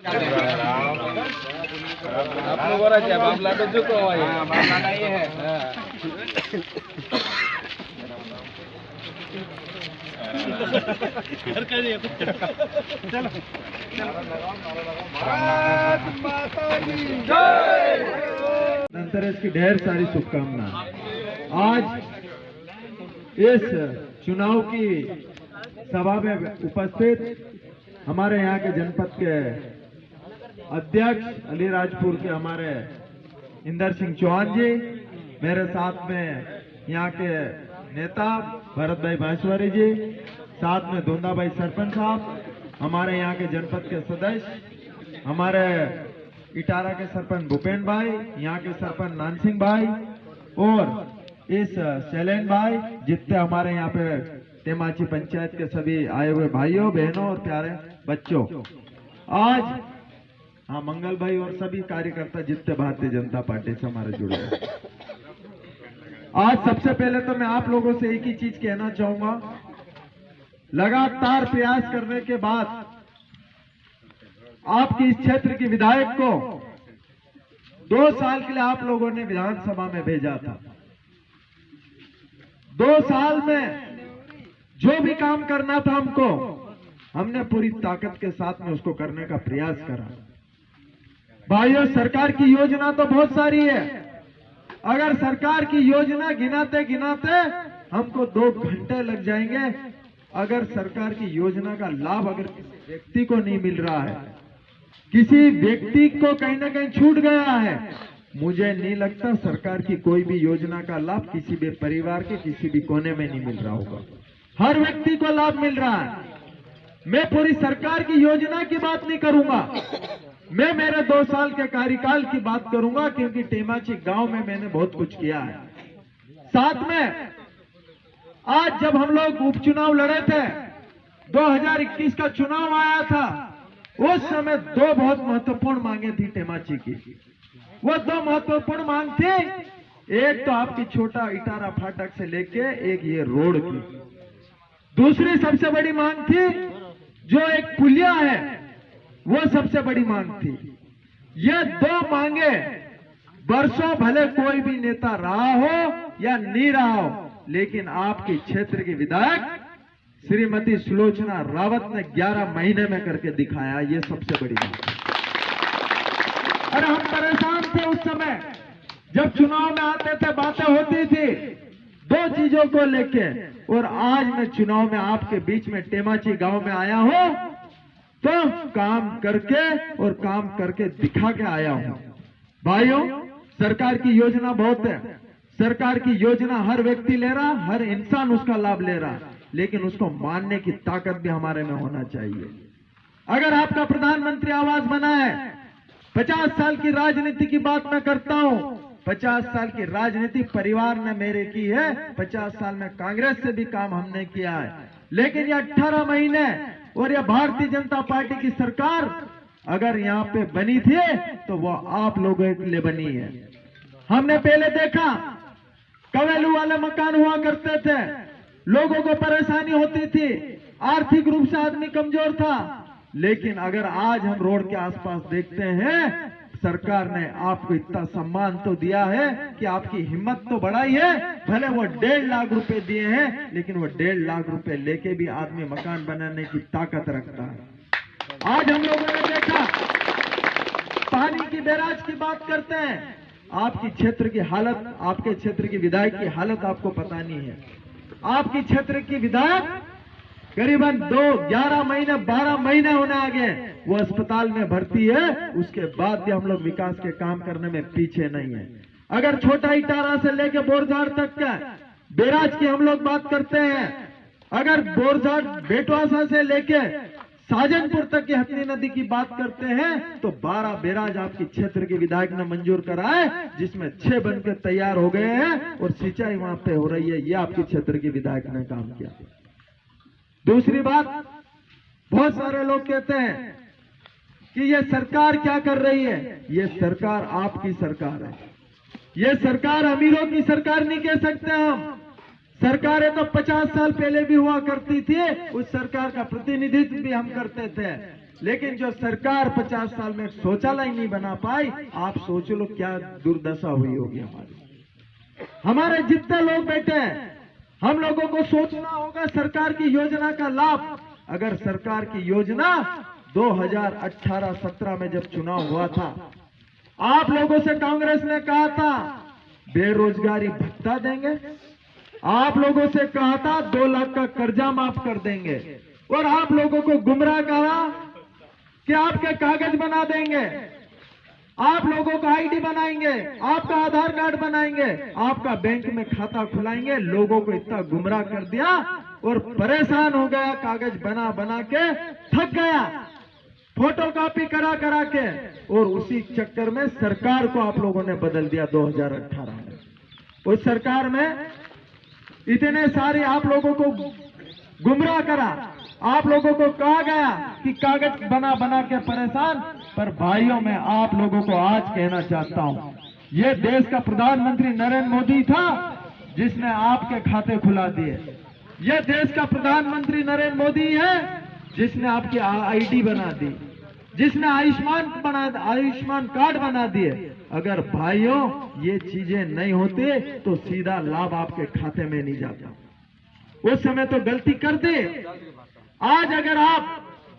आप लोगों का क्या मामला तो जो को है मामला नहीं है। चलो धनतेरस की ढेर सारी शुभकामनाएं। आज इस चुनाव की सभा में उपस्थित हमारे यहाँ के जनपद के अध्यक्ष अलीराजपुर के हमारे इंदर सिंह चौहान जी, मेरे साथ में यहाँ के नेता भरत भाई बांसवारी जी, साथ में धोंदा भाई सरपंच साहब, हमारे यहाँ के जनपद के सदस्य, हमारे इटारा के सरपंच भूपेन भाई, यहाँ के सरपंच नानसिंह भाई और इस शैलेन भाई, जितने हमारे यहाँ पे टेमाची पंचायत के सभी आए हुए भाइयों बहनों और प्यारे बच्चों। आज हाँ मंगल भाई और सभी कार्यकर्ता जितने भारतीय जनता पार्टी से हमारे जुड़े हैं। आज सबसे पहले तो मैं आप लोगों से एक ही चीज कहना चाहूंगा, लगातार प्रयास करने के बाद आपकी इस क्षेत्र की विधायक को 2 साल के लिए आप लोगों ने विधानसभा में भेजा था। 2 साल में जो भी काम करना था हमको, हमने पूरी ताकत के साथ में उसको करने का प्रयास करा। भाइयों, सरकार की योजना तो बहुत सारी है। अगर सरकार की योजना गिनाते गिनाते हमको 2 घंटे लग जाएंगे। अगर सरकार की योजना का लाभ अगर किसी व्यक्ति को नहीं मिल रहा है, किसी व्यक्ति को कहीं ना कहीं छूट गया है, मुझे नहीं लगता सरकार की कोई भी योजना का लाभ किसी भी परिवार के किसी भी कोने में नहीं मिल रहा होगा। हर व्यक्ति को लाभ मिल रहा है। मैं पूरी सरकार की योजना की बात नहीं करूंगा, मैं मेरे 2 साल के कार्यकाल की बात करूंगा, क्योंकि टेमाची गांव में मैंने बहुत कुछ किया है। साथ में आज जब हम लोग उपचुनाव लड़े थे, 2021 का चुनाव आया था, उस समय 2 बहुत महत्वपूर्ण मांगे थी टेमाची की। वो 2 महत्वपूर्ण मांग थी, एक तो आपकी छोटा इटारा फाटक से लेके एक ये रोड की, दूसरी सबसे बड़ी मांग थी जो एक पुलिया है, वो सबसे बड़ी मांग थी। ये 2 मांगे वर्षों भले कोई भी नेता रहा हो या नहीं रहा हो, लेकिन आपके क्षेत्र के विधायक श्रीमती सुलोचना रावत ने 11 महीने में करके दिखाया। ये सबसे बड़ी बात है। अरे हम परेशान थे उस समय, जब चुनाव में आते थे बातें होती थी 2 चीजों को लेके, और आज मैं चुनाव में आपके बीच में टेमाची गांव में आया हूं तो काम करके और काम करके दिखा के आया हूं। भाइयों, सरकार की योजना बहुत है, सरकार की योजना हर व्यक्ति ले रहा, हर इंसान उसका लाभ ले रहा, लेकिन उसको मानने की ताकत भी हमारे में होना चाहिए। अगर आपका प्रधानमंत्री आवास बना है, 50 साल की राजनीति की बात मैं करता हूं, 50 साल की राजनीति परिवार ने मेरे की है, 50 साल में कांग्रेस से भी काम हमने किया है, लेकिन ये 18 महीने और ये भारतीय जनता पार्टी की सरकार अगर यहाँ पे बनी थी तो वो आप लोगों के लिए बनी है। हमने पहले देखा कवेलू वाले मकान हुआ करते थे, लोगों को परेशानी होती थी, आर्थिक रूप से आदमी कमजोर था, लेकिन अगर आज हम रोड के आसपास देखते हैं, सरकार ने आपको इतना सम्मान तो दिया है कि आपकी हिम्मत तो बढ़ाई है। भले वो 1.5 लाख रुपए दिए हैं, लेकिन वो 1.5 लाख रुपए लेके भी आदमी मकान बनाने की ताकत रखता है। आज हम लोगों ने देखा पानी की बैराज की बात करते हैं, आपकी क्षेत्र की हालत, आपके क्षेत्र की विधायक की हालत आपको पता नहीं है। आपकी क्षेत्र की विधायक करीबन 11 महीने 12 महीने होने आ गए, वो अस्पताल में भर्ती है, उसके बाद भी हम लोग विकास के काम करने में पीछे नहीं है। अगर छोटा इटारा से लेके बोरझाड़ तक का बैराज की हम लोग बात करते हैं, अगर बोरझाड़ बेटवासा से लेके साजनपुर तक की हथनी नदी की बात करते हैं, तो 12 बैराज आपके क्षेत्र के विधायक ने मंजूर कराए, जिसमें 6 बनकर तैयार हो गए हैं और सिंचाई वहां पे हो रही है। ये आपके क्षेत्र के विधायक ने काम किया। दूसरी बात, बहुत सारे लोग कहते हैं कि ये सरकार क्या कर रही है। ये सरकार आपकी सरकार है, ये सरकार अमीरों की सरकार नहीं कह सकते हम। सरकारें तो 50 साल पहले भी हुआ करती थी, उस सरकार का प्रतिनिधित्व भी हम करते थे। लेकिन जो सरकार 50 साल में शौचालय नहीं बना पाई, आप सोच लो क्या दुर्दशा हुई होगी हमारी। हमारे जितने लोग बैठे हैं, हम लोगों को सोचना होगा सरकार की योजना का लाभ। अगर सरकार की योजना 2018-17 में जब चुनाव हुआ था, आप लोगों से कांग्रेस ने कहा था बेरोजगारी भत्ता देंगे, आप लोगों से कहा था 2 लाख का कर्जा माफ कर देंगे, और आप लोगों को गुमराह करा कि आपके कागज बना देंगे, आप लोगों का आईडी बनाएंगे, आपका आधार कार्ड बनाएंगे, आपका बैंक में खाता खुलाएंगे। लोगों को इतना गुमराह कर दिया और परेशान हो गया, कागज बना बना के थक गया, फोटोकॉपी करा करा के, और उसी चक्कर में सरकार को आप लोगों ने बदल दिया 2018 में। उस सरकार में इतने सारे आप लोगों को गुमराह करा, आप लोगों को कहा गया कि कागज बना बना के परेशान। पर भाइयों, मैं आप लोगों को आज कहना चाहता हूं, ये देश का प्रधानमंत्री नरेंद्र मोदी था जिसने आपके खाते खुला दिए। ये देश का प्रधानमंत्री नरेंद्र मोदी है जिसने आपकी आईडी बना दी, जिसने आयुष्मान कार्ड बना दिए। अगर भाइयों ये चीजें नहीं होती तो सीधा लाभ आपके खाते में नहीं जाता। उस समय तो गलती कर दे। आज अगर आप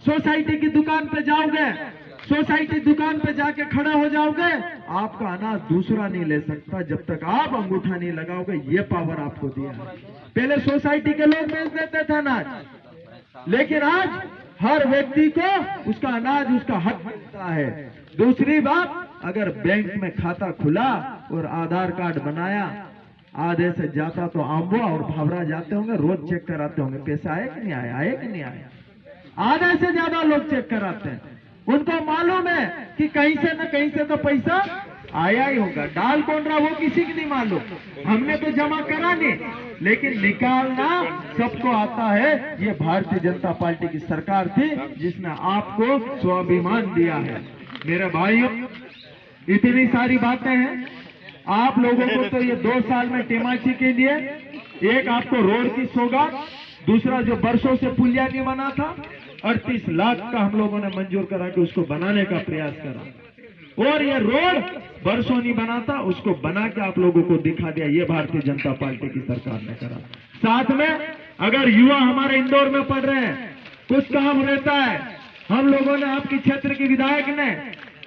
सोसाइटी की दुकान पे जाओगे, सोसाइटी दुकान पे जाके खड़े हो जाओगे, आपका अनाज दूसरा नहीं ले सकता जब तक आप अंगूठा नहीं लगाओगे। ये पावर आपको दिया है। पहले सोसाइटी के लोग बेच देते थे अनाज, लेकिन आज हर व्यक्ति को उसका अनाज, उसका हक मिलता है। दूसरी बात, अगर बैंक में खाता खुला और आधार कार्ड बनाया, आधे से ज्यादा तो आंबुआ और भावरा जाते होंगे, रोज चेक कराते होंगे पैसा आए कि नहीं आया, आए कि नहीं आया। आधे से ज्यादा लोग चेक कराते हैं। उनको मालूम है कि कहीं से न कहीं से तो पैसा आया ही होगा। डाल कौन रहा वो किसी की नहीं मालूम। हमने तो जमा करा नहीं, लेकिन निकालना सबको आता है। ये भारतीय जनता पार्टी की सरकार थी जिसने आपको स्वाभिमान दिया है। मेरे भाइयों, इतनी सारी बातें हैं। आप लोगों को तो ये 2 साल में टेमाची के लिए एक आपको रोड की सौगात, दूसरा जो वर्षों से पुलिया नहीं बना था 38 लाख का हम लोगों ने मंजूर करा के उसको बनाने का प्रयास करा, और ये रोड वर्षों नहीं बना था, उसको बना के आप लोगों को दिखा दिया। ये भारतीय जनता पार्टी की सरकार ने करा। साथ में अगर युवा हमारे इंदौर में पढ़ रहे हैं, कुछ काम रहता है, हम लोगों ने आपकी क्षेत्र के विधायक ने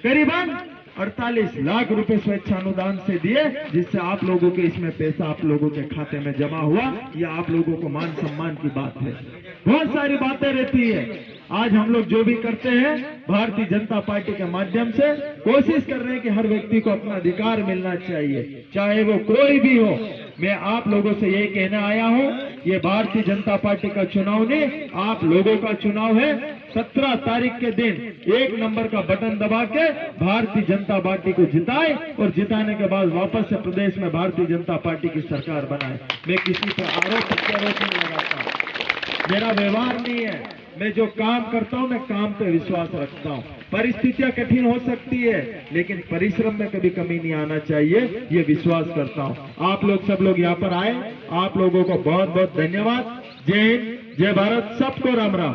करीबन 48 लाख रुपए स्वेच्छानुदान से दिए, जिससे आप लोगों के इसमें पैसा आप लोगों के खाते में जमा हुआ। यह आप लोगों को मान सम्मान की बात है। बहुत सारी बातें रहती है। आज हम लोग जो भी करते हैं भारतीय जनता पार्टी के माध्यम से कोशिश कर रहे हैं कि हर व्यक्ति को अपना अधिकार मिलना चाहिए, चाहे वो कोई भी हो। मैं आप लोगों से यही कहने आया हूं, ये भारतीय जनता पार्टी का चुनाव नहीं, आप लोगों का चुनाव है। 17 तारीख के दिन 1 नंबर का बटन दबा के भारतीय जनता पार्टी को जिताए, और जिताने के बाद वापस से प्रदेश में भारतीय जनता पार्टी की सरकार बनाए। मैं किसी पर आरोप प्रत्यारोप नहीं लगाता, मेरा व्यवहार नहीं है। मैं जो काम करता हूं, मैं काम पे विश्वास रखता हूं। परिस्थितियां कठिन हो सकती है, लेकिन परिश्रम में कभी कमी नहीं आना चाहिए, ये विश्वास करता हूं। आप लोग सब लोग यहाँ पर आए, आप लोगों को बहुत बहुत धन्यवाद। जय हिंद, जय भारत, सबको राम राम।